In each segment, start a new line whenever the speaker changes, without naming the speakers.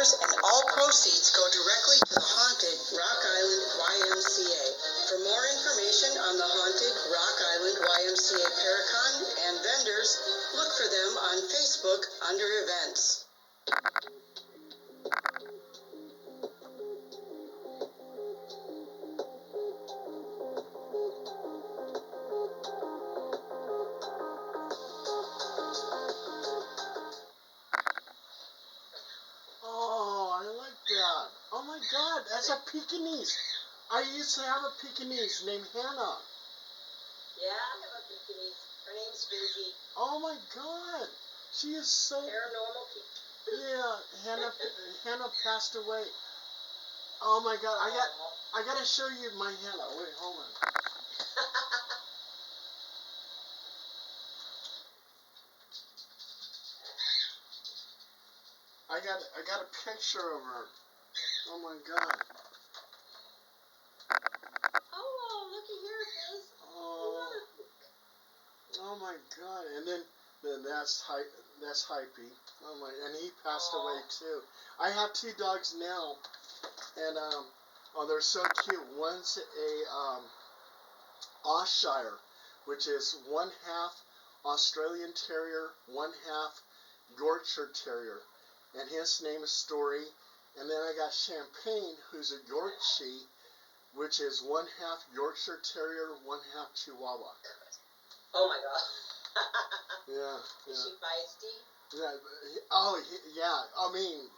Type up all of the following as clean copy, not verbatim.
members, and all proceeds go directly to the haunted Rock Island YMCA. For more information on the haunted Rock Island YMCA Paracon and vendors, look for them on Facebook under events.
Oh, I like that. Oh my God, that's a Pekingese. I used to have a Pekingese named Hannah.
Yeah, I have a Pekingese. Her name's Busy.
Oh my God, she is so.
Paranormal people.
Yeah, Hannah passed away. Oh my God, I gotta show you my Hannah. Wait, hold on. I got a picture of her. Oh my God.
Oh, looky here, Fizz.
Oh my God. And then that's Hypey. Oh my, and he passed away too. I have 2 dogs now, and they're so cute. One's a Ayrshire, which is 1/2 Australian Terrier, 1/2 Yorkshire Terrier, and his name is Story. And then I got Champagne, who's a Yorkshire, which is 1/2 Yorkshire Terrier, 1/2 Chihuahua.
Oh my God.
Yeah.
Is she feisty?
Yeah. Yeah. I mean,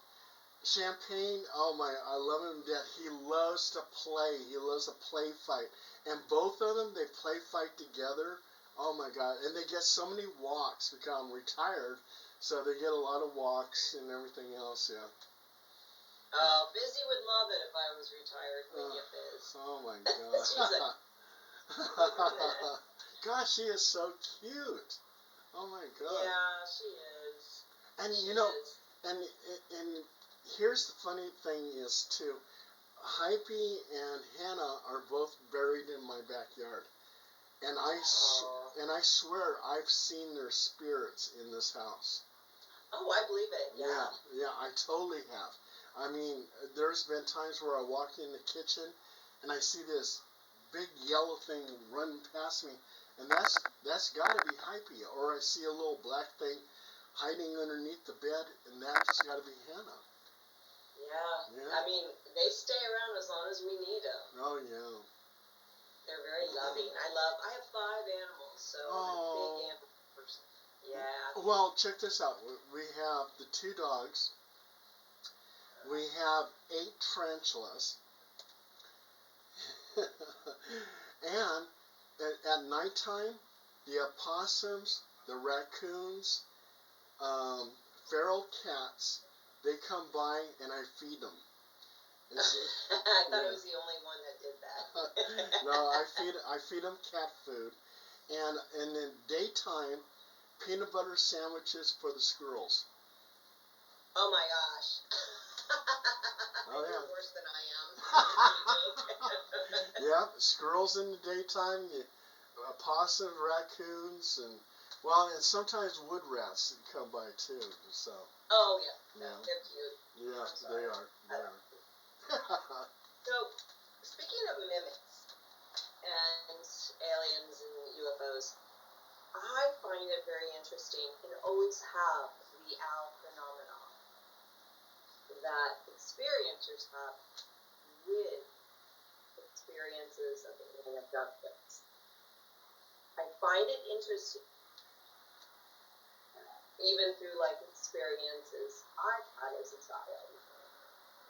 Champagne. Oh my! I love him to death. He loves to play. He loves to play fight. And both of them, they play fight together. Oh my God! And they get so many walks because I'm retired, so they get a lot of walks and everything else. Yeah.
Oh, Busy would love it if I was retired with you, Fizz.
Oh my God.
She's a
gosh, she is so cute. Oh my God.
Yeah, she is.
And
she
you know,
is.
and here's the funny thing is too, Hypey and Hannah are both buried in my backyard, and I swear I've seen their spirits in this house.
Oh, I believe it. Yeah.
Yeah, I totally have. I mean, there's been times where I walk in the kitchen and I see this big yellow thing running past me, and that's got to be Hypey. Or I see a little black thing hiding underneath the bed, and that's got to be Hannah.
Yeah. I mean, they stay around as long as we need them.
Oh yeah.
They're very loving. I have 5 animals, so I'm a big animal person. Yeah.
Well, check this out. We have the 2 dogs. We have 8 tarantulas. And at nighttime, the opossums, the raccoons, feral cats, they come by and I feed them.
I thought I was the only one that did that.
No, I feed them cat food. And in the daytime, peanut butter sandwiches for the squirrels.
Oh my gosh.
Oh, yeah.
You're worse than I am.
Yep, squirrels in the daytime, opossums, raccoons, and sometimes wood rats come by too. So.
Oh yeah. No, they're cute.
Yeah, they are.
So, speaking of mimics and aliens and UFOs, I find it very interesting and always have the owl phenomenon that experiencers have with experiences of alien abductions. I find it interesting, even through experiences I've had as a child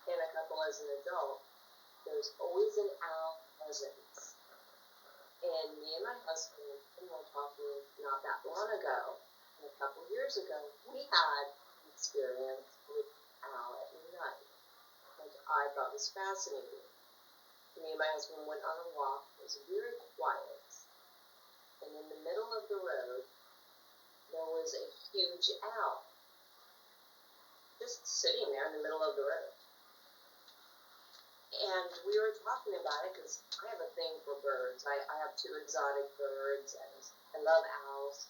and a couple as an adult. There's always an owl presence. And me and my husband were talking not that long ago, a couple years ago, we had an experience with an owl at night, which I thought was fascinating. Me and my husband went on a walk. It was very quiet. And in the middle of the road, there was a huge owl just sitting there in the middle of the road. And we were talking about it because I have a thing for birds. I have 2 exotic birds, and I love owls.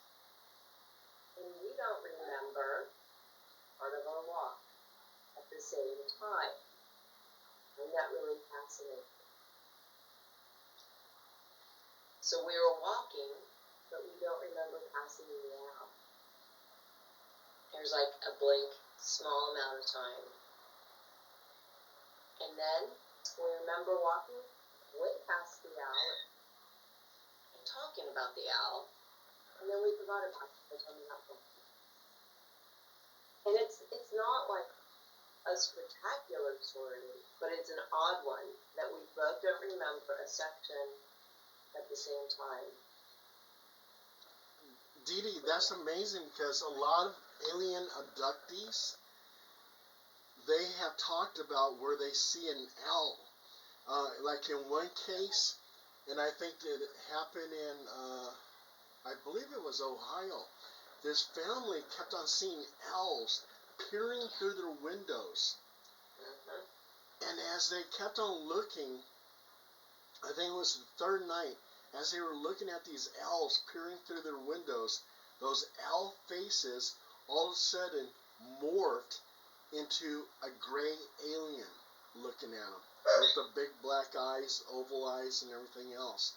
And we don't remember part of our walk at the same fascinating. So we were walking, but we don't remember passing the owl. There's like a blink, small amount of time. And then we remember walking way past the owl and talking about the owl. And then we forgot about it by the time we got home. And it's not like a spectacular story, but it's an odd one that we both don't remember a section at the same time.
DeeDee, that's amazing because a lot of alien abductees, they have talked about where they see an owl. Like in one case, and I think that it happened in, I believe it was Ohio. This family kept on seeing owls peering through their windows. And as they kept on looking, I think it was the third night, as they were looking at these owls peering through their windows, those owl faces all of a sudden morphed into a gray alien looking at them with the big black eyes, oval eyes, and everything else.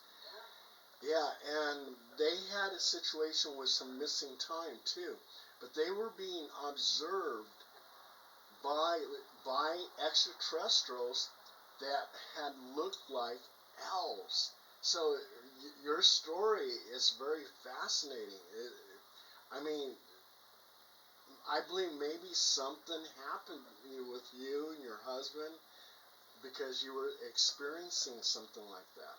Yeah, and they had a situation with some missing time too, but they were being observed by extraterrestrials that had looked like owls. So your story is very fascinating. I mean, I believe maybe something happened with you and your husband because you were experiencing something like that.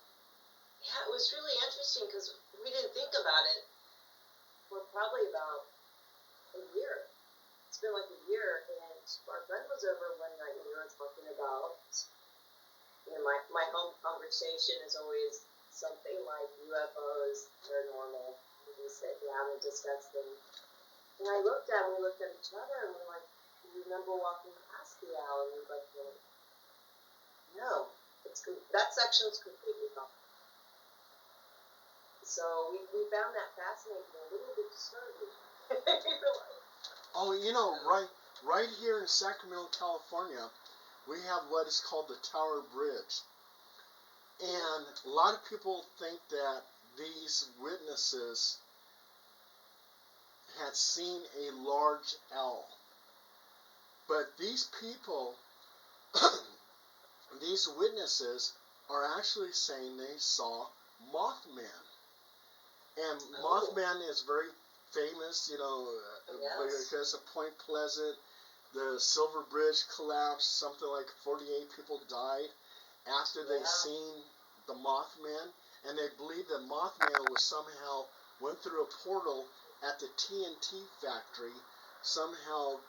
Yeah, it was really interesting because we didn't think about it for probably about a year. It's been like a year, and our friend was over one night and we were talking about, my home conversation is always something like UFOs, paranormal. We sit down and discuss things. And we looked at each other and we're like, do you remember walking past the owl? And we were like, no, that section's completely gone. So we found that fascinating, a little bit disturbing.
Oh, right here in Sacramento, California, we have what is called the Tower Bridge. And a lot of people think that these witnesses had seen a large owl. But these people, these witnesses, are actually saying they saw Mothman. And Mothman is very famous,
Yes.
because of Point Pleasant, the Silver Bridge collapsed, something like 48 people died after they seen the Mothman, and they believe that Mothman was somehow went through a portal at the TNT factory, somehow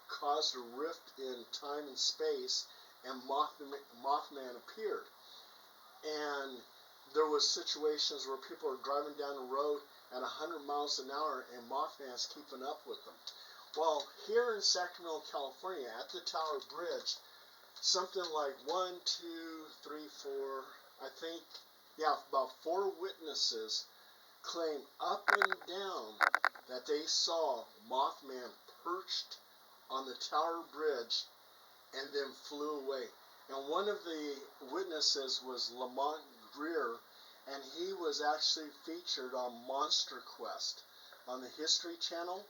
caused a rift in time and space, and Mothman appeared. And there was situations where people are driving down the road at 100 miles an hour and Mothman's keeping up with them. Well, here in Sacramento, California, at the Tower Bridge, something like 1, 2, 3, 4, I think, about 4 witnesses claim up and down that they saw Mothman perched on the Tower Bridge and then flew away. And one of the witnesses was Lamont Greer, and he was actually featured on Monster Quest on the History Channel.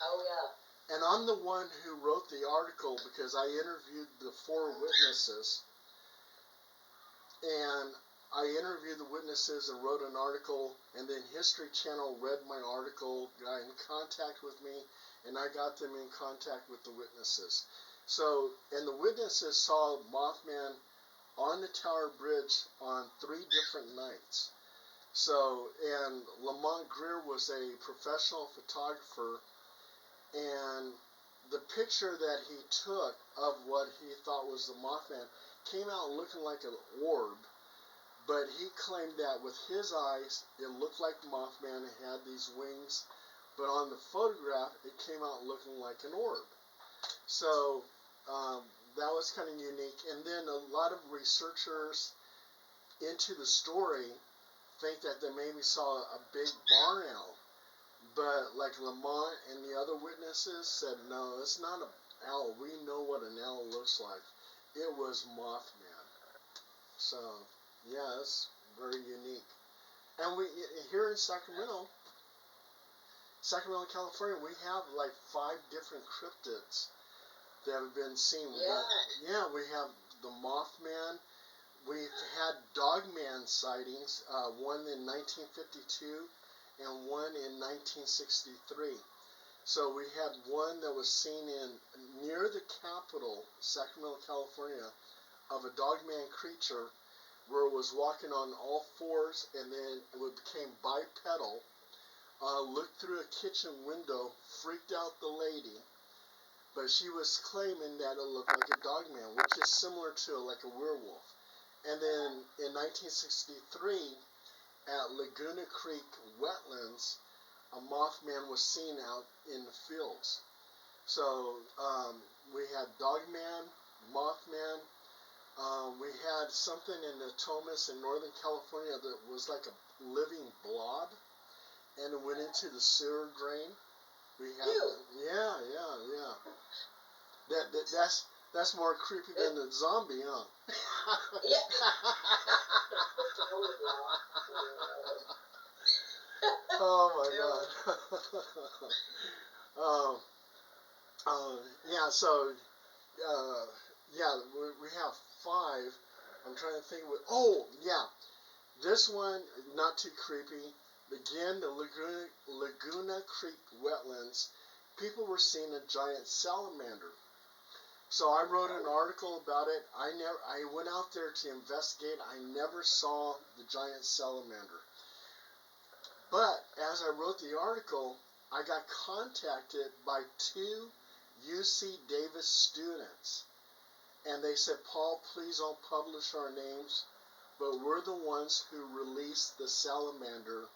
Oh, yeah.
And I'm the one who wrote the article because I interviewed the 4 witnesses. And I interviewed the witnesses and wrote an article, and then History Channel read my article, got in contact with me, and I got them in contact with the witnesses. So, and the witnesses saw Mothman on the Tower Bridge on 3 different nights. So, and Lamont Greer was a professional photographer, and the picture that he took of what he thought was the Mothman came out looking like an orb, but he claimed that with his eyes, it looked like Mothman, it had these wings, but on the photograph, it came out looking like an orb. So, that was kind of unique. And then a lot of researchers into the story think that they maybe saw a big barn owl. But like Lamont and the other witnesses said, no, it's not an owl. We know what an owl looks like. it was Mothman. So, yeah, it's very unique. And we here in Sacramento, California, we have like 5 different cryptids that have been seen. We have the Mothman. We've had Dogman sightings, one in 1952 and one in 1963. So we had one that was seen near the Capitol, Sacramento, California, of a Dogman creature where it was walking on all 4s and then it became bipedal. Looked through a kitchen window, freaked out the lady, but she was claiming that it looked like a Dogman, which is similar to like a werewolf. And then in 1963, at Laguna Creek wetlands, a Mothman was seen out in the fields. So we had Dogman, Mothman. We had something in the Thomas in Northern California that was like a living blob, and it went into the sewer drain. We had yeah. That's more creepy than the zombie, huh?
Yeah.
Oh my God. Yeah. So yeah, we have 5. I'm trying to think of it. Oh yeah, this one not too creepy. Again, the Laguna Creek wetlands. People were seeing a giant salamander. So I wrote an article about it. I went out there to investigate. I never saw the giant salamander. But as I wrote the article, I got contacted by 2 UC Davis students. And they said, Paul, please don't publish our names, but we're the ones who released the salamander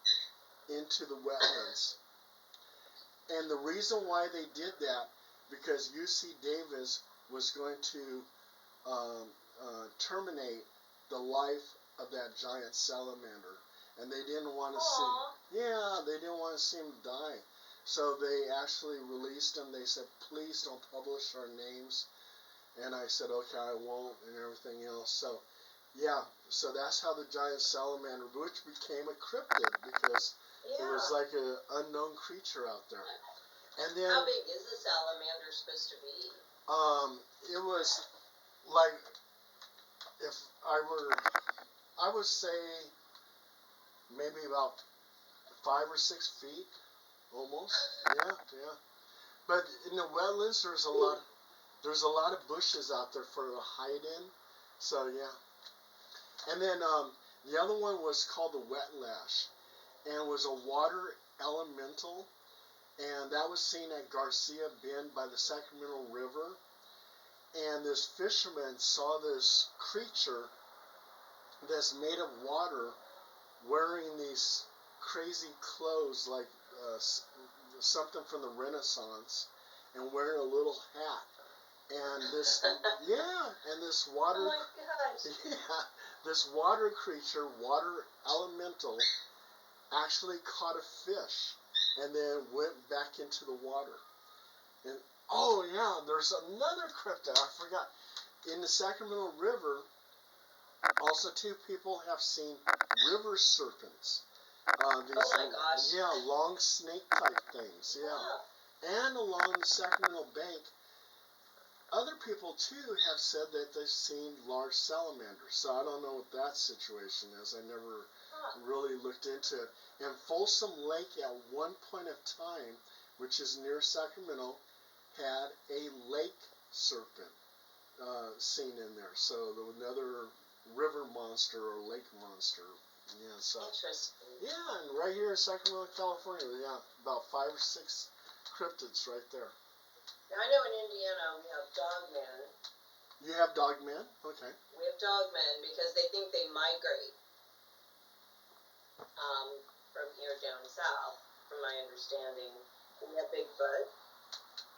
into the wetlands. And the reason why they did that, because UC Davis was going to terminate the life of that giant salamander, and they didn't want to see him die. So they actually released him. They said, please don't publish our names. And I said, okay, I won't, and everything else. So yeah, so that's how the giant salamander, which became a cryptid, because it was like an unknown creature out there. And then,
how big is the salamander supposed to be?
It was like, if I would say maybe about 5 or 6 feet, almost. Yeah. But in the wetlands, there's a lot of bushes out there for to hide in. So yeah. And then the other one was called the wet lash, and it was a water elemental, and that was seen at Garcia Bend by the Sacramento River. And this fisherman saw this creature that's made of water, wearing these crazy clothes like something from the Renaissance, and wearing a little hat. And this, and this water,
oh my gosh.
this water creature, water elemental, actually caught a fish and then went back into the water. And oh yeah, there's another cryptid I forgot. In the Sacramento River, also 2 people have seen river serpents. These,
oh my gosh.
Yeah, long snake type things. Yeah. And along the Sacramento bank, other people too have said that they've seen large salamanders. So I don't know what that situation is. I never really looked into it. And Folsom Lake at one point of time, which is near Sacramento, had a lake serpent seen in there. So another river monster or lake monster. Yeah. So
interesting.
yeah, and right here in Sacramento, California, about 5 or 6 cryptids right there.
Now, I know in Indiana we have dogmen.
You have dogmen? Okay.
We have dogmen because they think they migrate from here down south, from my understanding. We have Bigfoot,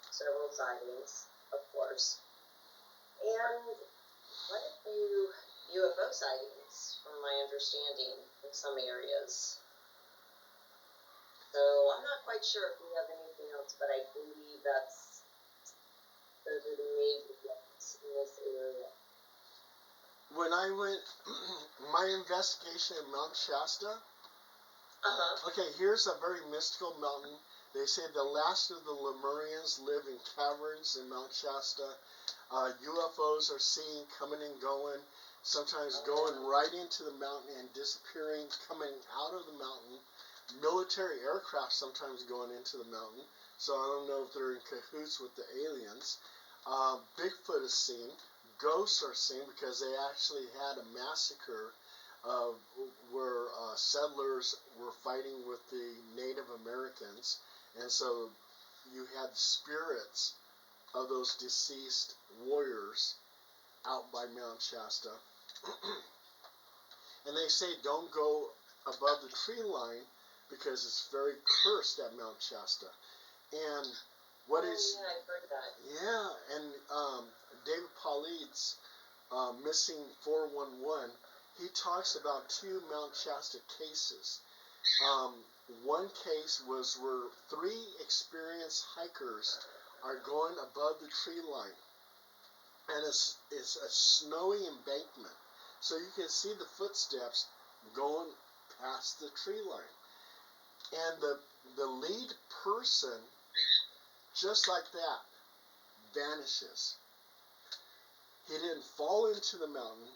several sightings, of course, and quite a few UFO sightings, from my understanding, in some areas. So I'm not quite sure if we have anything else, but I believe those are the major ones in this area.
I went, my investigation in Mount Shasta. Okay, here's a very mystical mountain. They say the last of the Lemurians live in caverns in Mount Shasta. UFOs are seen coming and going, sometimes going right into the mountain and disappearing, coming out of the mountain. Military aircraft sometimes going into the mountain, so I don't know if they're in cahoots with the aliens. Bigfoot is seen. Ghosts are seen because they actually had a massacre where settlers were fighting with the Native Americans, and so you had spirits of those deceased warriors out by Mount Shasta. And they say don't go above the tree line because it's very cursed at Mount Shasta. And what is...
Yeah, I've heard that.
Yeah, and David Paulides, Missing 411, he talks about 2 Mount Shasta cases. One case was where 3 experienced hikers are going above the tree line, and it's a snowy embankment, so you can see the footsteps going past the tree line, and the lead person, just like that, vanishes. He didn't fall into the mountain.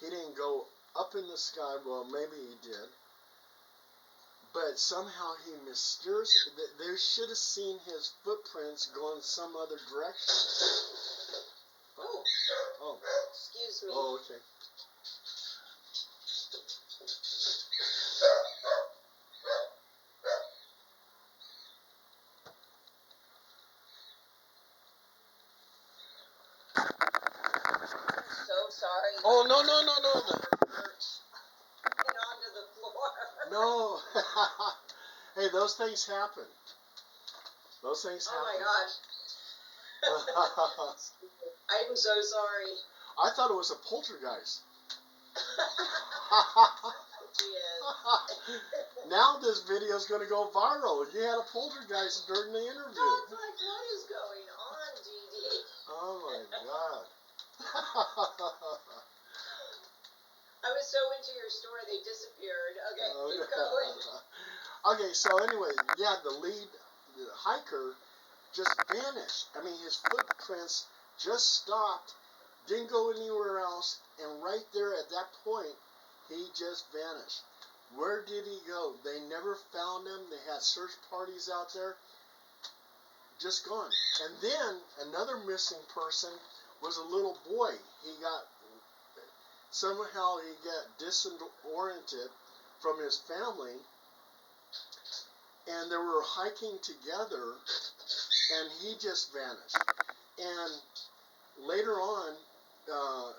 He didn't go up in the sky. Well, maybe he did. But somehow he mysteriously... They should have seen his footprints going some other direction. Oh.
Excuse me.
Oh, okay.
So sorry.
Oh, no.
Get onto the floor.
No. Hey, those things happen. Those things happen.
Oh my gosh. I'm so sorry.
I thought it was a poltergeist. Now this video is going to go viral. You had a poltergeist during the interview.
I was like, what is going on, DeeDee?
Oh my God.
I was so into your story, they disappeared. Okay, keep going.
Okay, so anyway, yeah, the lead hiker just vanished. I mean, his footprints just stopped, didn't go anywhere else, and right there at that point, he just vanished. Where did he go? They never found him. They had search parties out there. Just gone. And then another missing person was a little boy. Somehow he got disoriented from his family, and they were hiking together, and he just vanished. And later on, a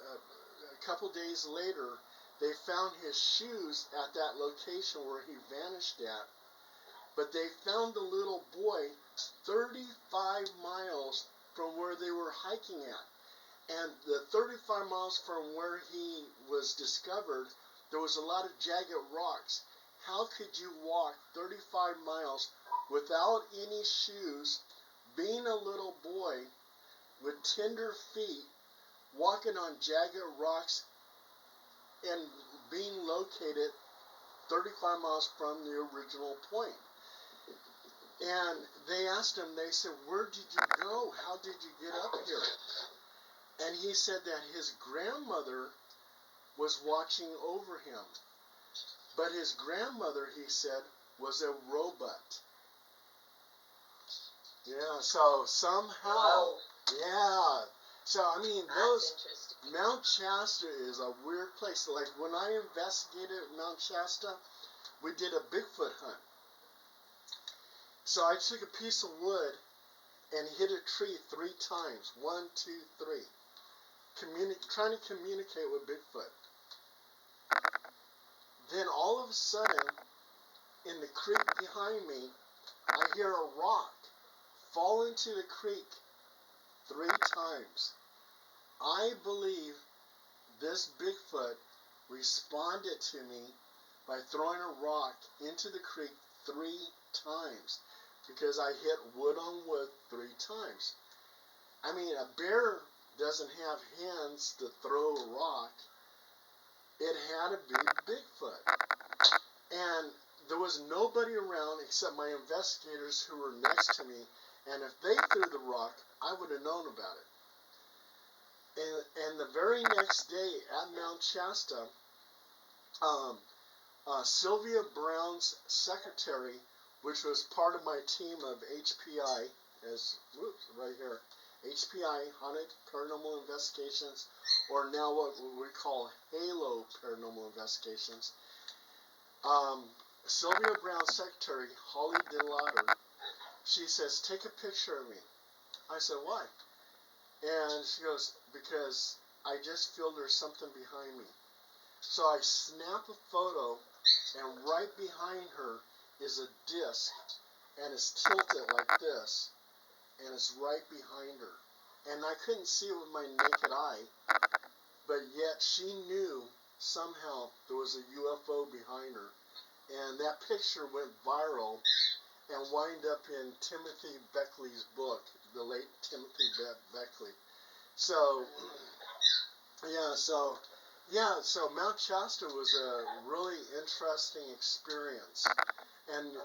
couple days later, they found his shoes at that location where he vanished at, but they found the little boy 35 miles from where they were hiking at. And the 35 miles from where he was discovered, there was a lot of jagged rocks. How could you walk 35 miles without any shoes, being a little boy with tender feet, walking on jagged rocks and being located 35 miles from the original point? And they asked him, they said, where did you go? How did you get up here? And he said that his grandmother was watching over him. But his grandmother, he said, was a robot. Yeah, so somehow,
Wow.
yeah. So, I mean,
That's
Mount Shasta is a weird place. Like, when I investigated Mount Shasta, we did a Bigfoot hunt. So I took a piece of wood and hit a tree 3 times. 1, 2, 3. Trying to communicate with Bigfoot. Then all of a sudden, in the creek behind me, I hear a rock fall into the creek 3 times. I believe this Bigfoot responded to me by throwing a rock into the creek 3 times, because I hit wood on wood 3 times. I mean, a bear doesn't have hands to throw a rock. it had to be Bigfoot. And there was nobody around except my investigators who were next to me, and if they threw the rock, I would have known about it. And the very next day at Mount Shasta, Sylvia Brown's secretary, which was part of my team of HPI, right here, HPI, Haunted Paranormal Investigations, or now what we call Halo Paranormal Investigations. Sylvia Brown's secretary, Holly DeLauder, she says, take a picture of me. I said, why? And she goes, because I just feel there's something behind me. So I snap a photo, and right behind her is a disc, and it's tilted like this, and it's right behind her. And I couldn't see it with my naked eye, but yet she knew somehow there was a UFO behind her. And that picture went viral and wound up in Timothy Beckley's book, the late Timothy Beckley. So Mount Shasta was a really interesting experience. And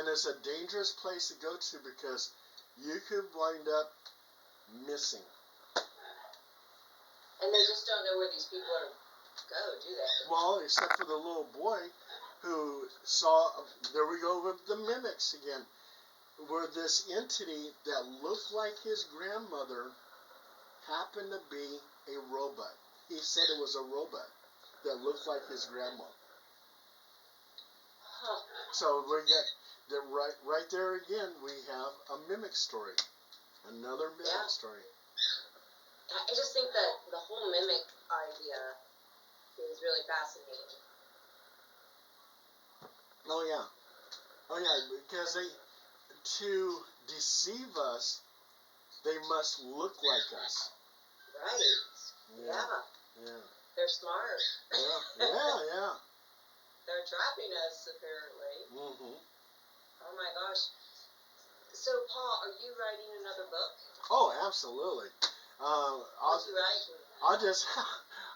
it's a dangerous place to go to because you could wind up missing.
And they just don't know where these people are go, do they?
Well, except for the little boy who saw, there we go with the mimics again, where this entity that looked like his grandmother happened to be a robot. He said it was a robot that looked like his grandma.
Huh.
So we get right there again. We have a mimic story, another mimic story.
I just think that the whole mimic idea is really fascinating.
Oh yeah, because to deceive us, they must look like us.
Right. Yeah. They're smart.
Yeah.
They're trapping us, apparently.
Mm-hmm.
Oh my gosh. So, Paul, are you writing another book?
Oh, absolutely.
What you writing?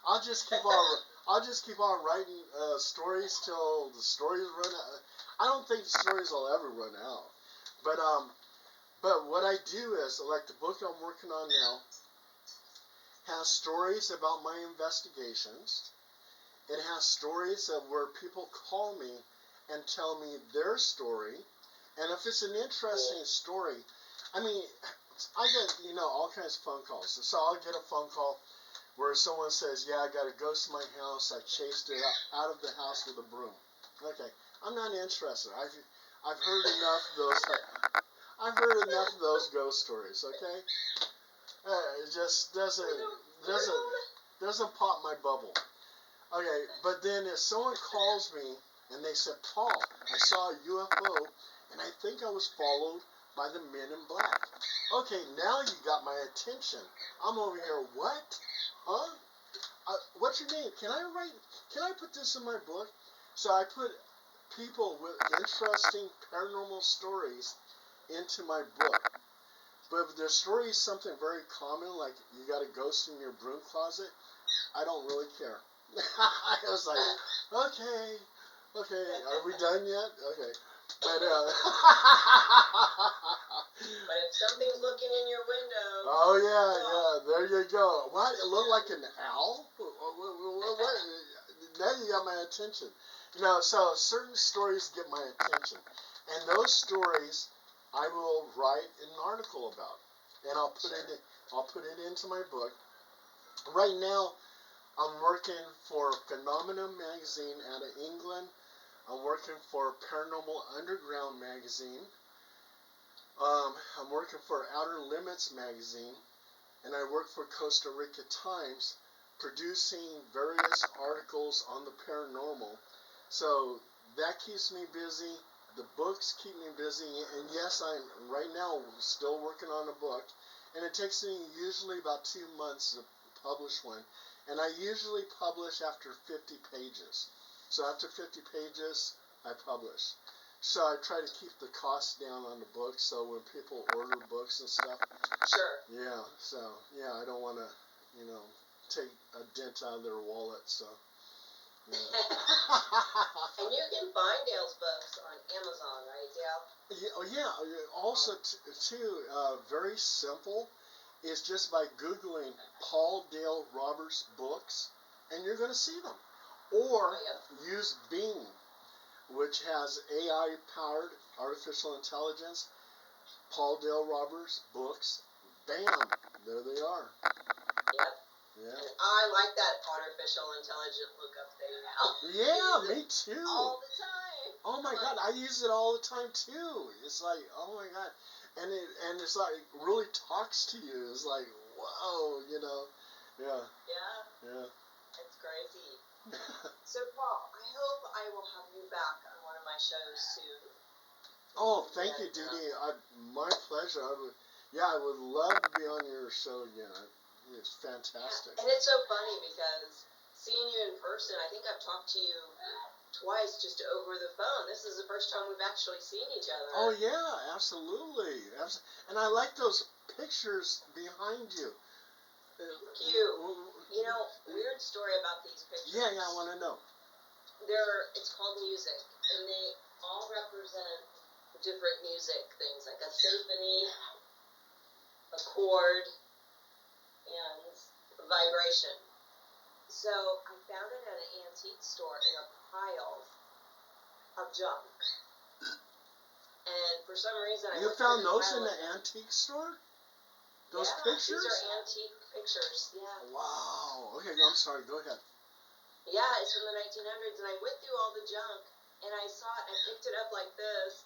I'll just keep on writing stories till the stories run out. I don't think stories will ever run out. But what I do is, like the book I'm working on now, has stories about my investigations. It has stories of where people call me and tell me their story. And if it's an interesting story, I mean, I get, all kinds of phone calls. So I'll get a phone call where someone says, yeah, I got a ghost in my house. I chased it out of the house with a broom. Okay, I'm not interested. I've heard enough of those. I've heard enough of those ghost stories. Okay, it just doesn't pop my bubble. Okay, but then if someone calls me and they said, Paul, I saw a UFO and I think I was followed by the Men in Black. Okay, now you got my attention. I'm over here, what? Huh? What's your name? Can I put this in my book? So I put people with interesting paranormal stories into my book. But if the story is something very common, like you got a ghost in your broom closet, I don't really care. I was like, okay, are we done yet? Okay. But
but if something's looking in your window.
Oh yeah, there you go. What? It looked like an owl? What? Now you got my attention. So certain stories get my attention, and those stories I will write an article about, and I'll put it into my book. Right now, I'm working for Phenomena magazine out of England. I'm working for Paranormal Underground magazine. I'm working for Outer Limits magazine, and I work for Costa Rica Times, producing various articles on the paranormal. So that keeps me busy. The books keep me busy, and yes, I'm right now still working on a book, and it takes me usually about 2 months to publish one, and I usually publish after 50 pages. So after 50 pages, I publish. So I try to keep the cost down on the book, so when people order books and stuff.
Sure.
Yeah, so, I don't want to, take a dent out of their wallet, so.
And you can find Dale's books on Amazon, right, Dale?
Yeah. Also, too, very simple. Is just by Googling Paul Dale Roberts books, and you're going to see them. Or use Bing, which has AI-powered artificial intelligence. Paul Dale Roberts books. Bam! There they are.
Yep.
Yeah.
And I like that artificial intelligent lookup thing now.
Yeah, me too.
All the time.
Oh my God, I use it all the time too. It's like, oh my God, and it's like really talks to you. It's like, whoa, you know, yeah.
Yeah. It's crazy. So Paul, I hope I will have you back on one of my shows soon.
Oh, thank you, DeeDee. My pleasure. I would love to be on your show again. It's fantastic.
And it's so funny because seeing you in person, I think I've talked to you twice just over the phone. This is the first time we've actually seen each other.
Oh yeah, absolutely. And I like those pictures behind you.
Thank you. You know, weird story about these pictures.
Yeah, I want to know.
It's called music, and they all represent different music things, like a symphony, a chord, and vibration. So I found it at an antique store in a pile of junk. And for some reason,
You found those in the antique store? Those pictures?
These are antique pictures, yeah.
Wow. Okay, I'm sorry. Go ahead.
Yeah, it's from the 1900s, and I went through all the junk, and I saw it, I picked it up like this,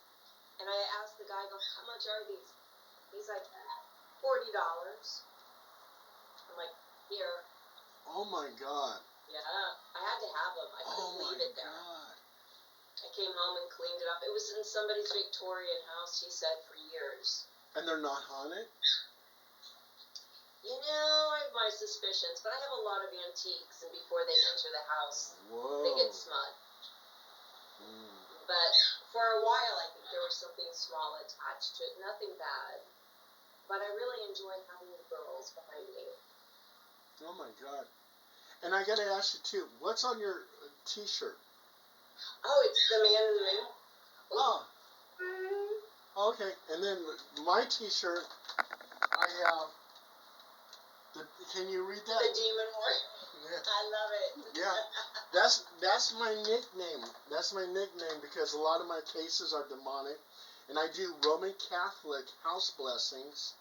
and I asked the guy, I go, how much are these? He's like, $40. I'm like, here.
Oh my God.
Yeah, I had to have them. I couldn't leave it there.
God.
I came home and cleaned it up. It was in somebody's Victorian house, he said, for years.
And they're not haunted?
You know, I have my suspicions, but I have a lot of antiques, and before they enter the house, they get smudged. But for a while, I think there was something small attached to it. Nothing bad. But I really enjoy having the girls behind me.
Oh my God. And I gotta ask you too, what's on your t-shirt?
Oh, it's the Man in the Moon.
Oh. Okay. And then my t-shirt, I have, can you read that?
The Demon Warrior.
Yeah.
I love it.
Yeah. That's my nickname. That's my nickname because a lot of my cases are demonic. And I do Roman Catholic house blessings.